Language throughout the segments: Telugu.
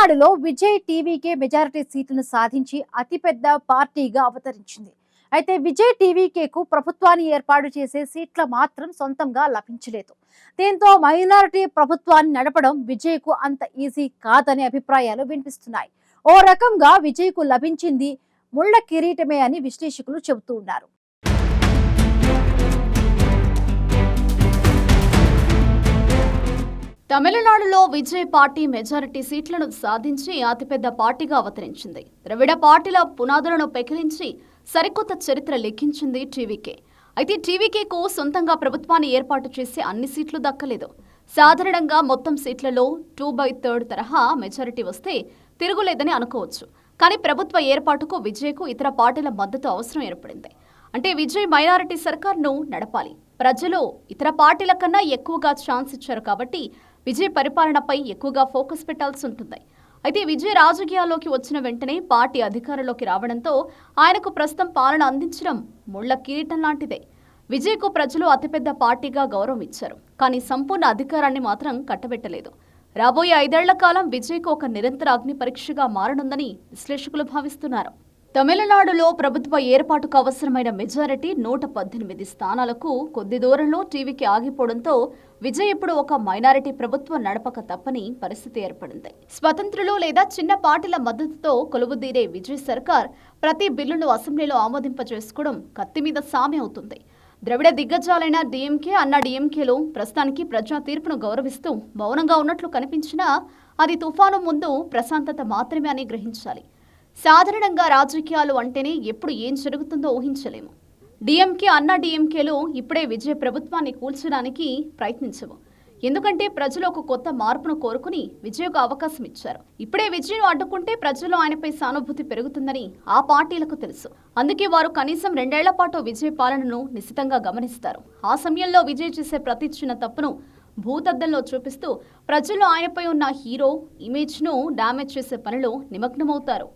తమిళనాడులో విజయ్ టీవీకే మెజారిటీ సీట్లను సాధించి అతిపెద్ద పార్టీగా అవతరించింది. అయితే విజయ్ టీవీకేకు ప్రభుత్వాన్ని ఏర్పాటు చేసే సీట్ల మాత్రం సొంతంగా లభించలేదు. దీంతో మైనారిటీ ప్రభుత్వాన్ని నడపడం విజయ్కు అంత ఈజీ కాదనే అభిప్రాయాలు వినిపిస్తున్నాయి. ఓ రకంగా విజయ్కు లభించింది ముళ్ళ కిరీటమే అని విశ్లేషకులు చెబుతూ ఉన్నారు. తమిళనాడులో విజయ్ పార్టీ మెజారిటీ సీట్లను సాధించి అతిపెద్ద పార్టీగా అవతరించింది. ద్రవిడ పార్టీల పునాదులను పెకిలించి సరికొత్త చరిత్ర లిఖించింది టీవీకే. అయితే టీవీకేకు సొంతంగా ప్రభుత్వాన్ని ఏర్పాటు చేసే అన్ని సీట్లు దక్కలేదు. సాధారణంగా మొత్తం సీట్లలో 2/3 తరహా మెజారిటీ వస్తే తిరుగులేదని అనుకోవచ్చు. కానీ ప్రభుత్వ ఏర్పాటుకు విజయ్కు ఇతర పార్టీల మద్దతు అవసరం ఏర్పడింది. అంటే విజయ్ మైనారిటీ సర్కార్ను నడపాలి. ప్రజలు ఇతర పార్టీల కన్నా ఎక్కువగా ఛాన్స్ ఇచ్చారు కాబట్టి విజయ్ పరిపాలనపై ఎక్కువగా ఫోకస్ పెట్టాల్సి ఉంటుంది. అయితే విజయ్ రాజకీయాల్లోకి వచ్చిన వెంటనే పార్టీ అధికారంలోకి రావడంతో ఆయనకు ప్రస్తుతం పాలన అందించడం ముళ్ళ కిరీటం లాంటిదే. విజయ్కు ప్రజలు అతిపెద్ద పార్టీగా గౌరవం ఇచ్చారు, కానీ సంపూర్ణ అధికారాన్ని మాత్రం కట్టబెట్టలేదు. రాబోయే 5 ఏళ్ల కాలం విజయ్కు ఒక నిరంతర అగ్ని పరీక్షగా మారనుందని విశ్లేషకులు భావిస్తున్నారు. తమిళనాడులో ప్రభుత్వ ఏర్పాటుకు అవసరమైన మెజారిటీ 118 స్థానాలకు కొద్ది దూరంలో టీవీకి ఆగిపోవడంతో విజయ్ ఇప్పుడు ఒక మైనారిటీ ప్రభుత్వం నడపక తప్పని పరిస్థితి ఏర్పడింది. స్వతంత్రులు లేదా చిన్న పార్టీల మద్దతుతో కొలువుదీరే విజయ్ సర్కార్ ప్రతి బిల్లును అసెంబ్లీలో ఆమోదింపజేసుకోవడం కత్తి మీద సామె అవుతుంది. ద్రవిడ దిగ్గజాలైన డీఎంకే, అన్నా డీఎంకేలు ప్రస్తుతానికి ప్రజా తీర్పును గౌరవిస్తూ మౌనంగా ఉన్నట్లు కనిపించినా అది తుఫాను ముందు ప్రశాంతత మాత్రమే అని గ్రహించాలి. సాధారణంగా రాజకీయాలు అంటేనే ఎప్పుడు ఏం జరుగుతుందో ఊహించలేము. డీఎంకే, అన్నా డీఎంకేలు ఇప్పుడే విజయ్ ప్రభుత్వాన్ని కూల్చడానికి ప్రయత్నించవు. ఎందుకంటే ప్రజలు ఒక కొత్త మార్పును కోరుకుని విజయ్కు అవకాశం ఇచ్చారు. ఇప్పుడే విజయ్ను అడ్డుకుంటే ప్రజలు ఆయనపై సానుభూతి పెరుగుతుందని ఆ పార్టీలకు తెలుసు. అందుకే వారు కనీసం 2 ఏళ్ల పాటు విజయ్ పాలనను నిశితంగా గమనిస్తారు. ఆ సమయంలో విజయ్ చేసే ప్రతి చిన్న తప్పును భూతద్దంలో చూపిస్తూ ప్రజలు ఆయనపై ఉన్న హీరో ఇమేజ్ను డ్యామేజ్ చేసే పనిలో నిమగ్నమవుతారు.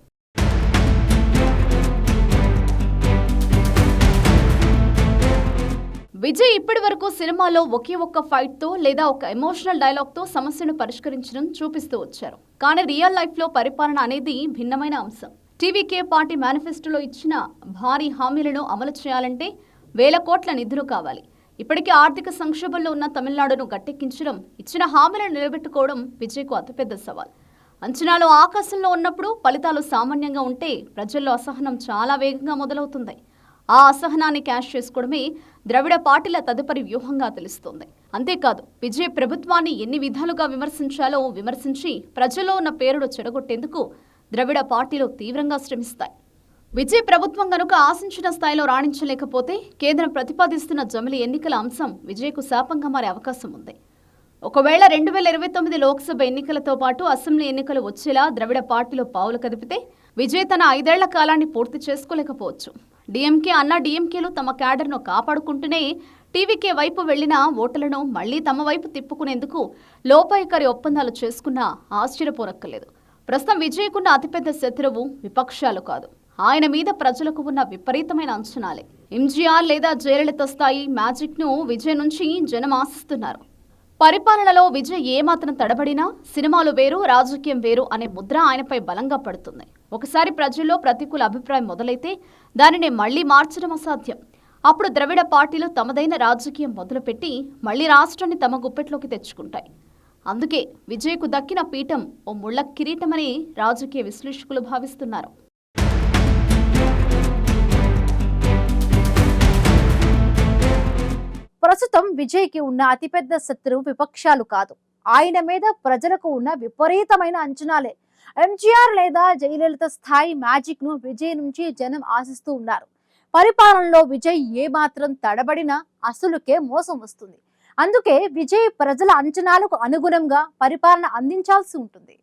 విజయ్ ఇప్పటి వరకు సినిమాలో ఒకే ఒక్క ఫైట్తో లేదా ఒక ఎమోషనల్ డైలాగ్తో సమస్యను పరిష్కరించడం చూపిస్తూ వచ్చారు. కానీ రియల్ లైఫ్లో పరిపాలన అనేది భిన్నమైన అంశం. టీవీకే పార్టీ మేనిఫెస్టోలో ఇచ్చిన భారీ హామీలను అమలు చేయాలంటే వేల కోట్ల నిధులు కావాలి. ఇప్పటికే ఆర్థిక సంక్షోభంలో ఉన్న తమిళనాడును గట్టెక్కించడం, ఇచ్చిన హామీలను నిలబెట్టుకోవడం విజయ్కు అతిపెద్ద సవాల్. అంచనాలు ఆకాశంలో ఉన్నప్పుడు ఫలితాలు సామాన్యంగా ఉంటే ప్రజల్లో అసహనం చాలా వేగంగా మొదలవుతుంది. ఆ అసహనాన్ని క్యాష్ చేసుకోవడమే ద్రవిడ పార్టీల తదుపరి వ్యూహంగా తెలుస్తోంది. అంతేకాదు, విజయ్ ప్రభుత్వాన్ని ఎన్ని విధాలుగా విమర్శించాలో విమర్శించి ప్రజల్లో ఉన్న పేరును చెడగొట్టేందుకు ద్రవిడ పార్టీలు తీవ్రంగా శ్రమిస్తాయి. విజయ్ ప్రభుత్వం కనుక ఆశించిన స్థాయిలో రాణించలేకపోతే కేంద్రం ప్రతిపాదిస్తున్న జమిలి ఎన్నికల అంశం విజయ్కు శాపంగా మారే అవకాశం ఉంది. ఒకవేళ 2029 లోక్సభ ఎన్నికలతో పాటు అసెంబ్లీ ఎన్నికలు వచ్చేలా ద్రవిడ పార్టీలో పావులు కదిపితే విజయ్ తన 5 ఏళ్ల కాలాన్ని పూర్తి చేసుకోలేకపోవచ్చు. డీఎంకే, అన్నా డీఎంకేలు తమ క్యాడర్ను కాపాడుకుంటూనే టీవీకే వైపు వెళ్లిన ఓటర్లను మళ్లీ తమ వైపు తిప్పుకునేందుకు లోపాయికారి ఒప్పందాలు చేసుకున్నా ఆశ్చర్యపోనక్కర్లేదు. ప్రస్తుతం విజయ్కున్న అతిపెద్ద శత్రువు విపక్షాలు కాదు, ఆయన మీద ప్రజలకు ఉన్న విపరీతమైన అంచనాలే. ఎంజీఆర్ లేదా జయలలిత స్థాయి మ్యాజిక్ను విజయ్ నుంచి జనం ఆశిస్తున్నారు. పరిపాలనలో విజయ్ ఏమాత్రం తడబడినా సినిమాలు వేరు, రాజకీయం వేరు అనే ముద్ర ఆయనపై బలంగా పడుతుంది. ఒకసారి ప్రజల్లో ప్రతికూల అభిప్రాయం మొదలైతే దానిని మళ్లీ మార్చడం అసాధ్యం. అప్పుడు ద్రవిడ పార్టీలు తమదైన రాజకీయం మొదలుపెట్టి మళ్లీ రాష్ట్రాన్ని తమ గుప్పెట్లోకి తెచ్చుకుంటాయి. అందుకే విజయ్కు దక్కిన పీఠం ఓ ముళ్ళ కిరీటమని రాజకీయ విశ్లేషకులు భావిస్తున్నారు. ప్రస్తుతం విజయ్కి ఉన్న అతిపెద్ద శత్రువు విపక్షాలు కాదు, ఆయన మీద ప్రజలకు ఉన్న విపరీతమైన అంచనాలే. ఎంజీఆర్ లేదా జయలలిత స్థాయి మ్యాజిక్ ను విజయ్ నుంచి జనం ఆశిస్తూ ఉన్నారు. పరిపాలనలో విజయ్ ఏమాత్రం తడబడినా అసలుకే మోసం వస్తుంది. అందుకే విజయ్ ప్రజల అంచనాలకు అనుగుణంగా పరిపాలన అందించాల్సి ఉంటుంది.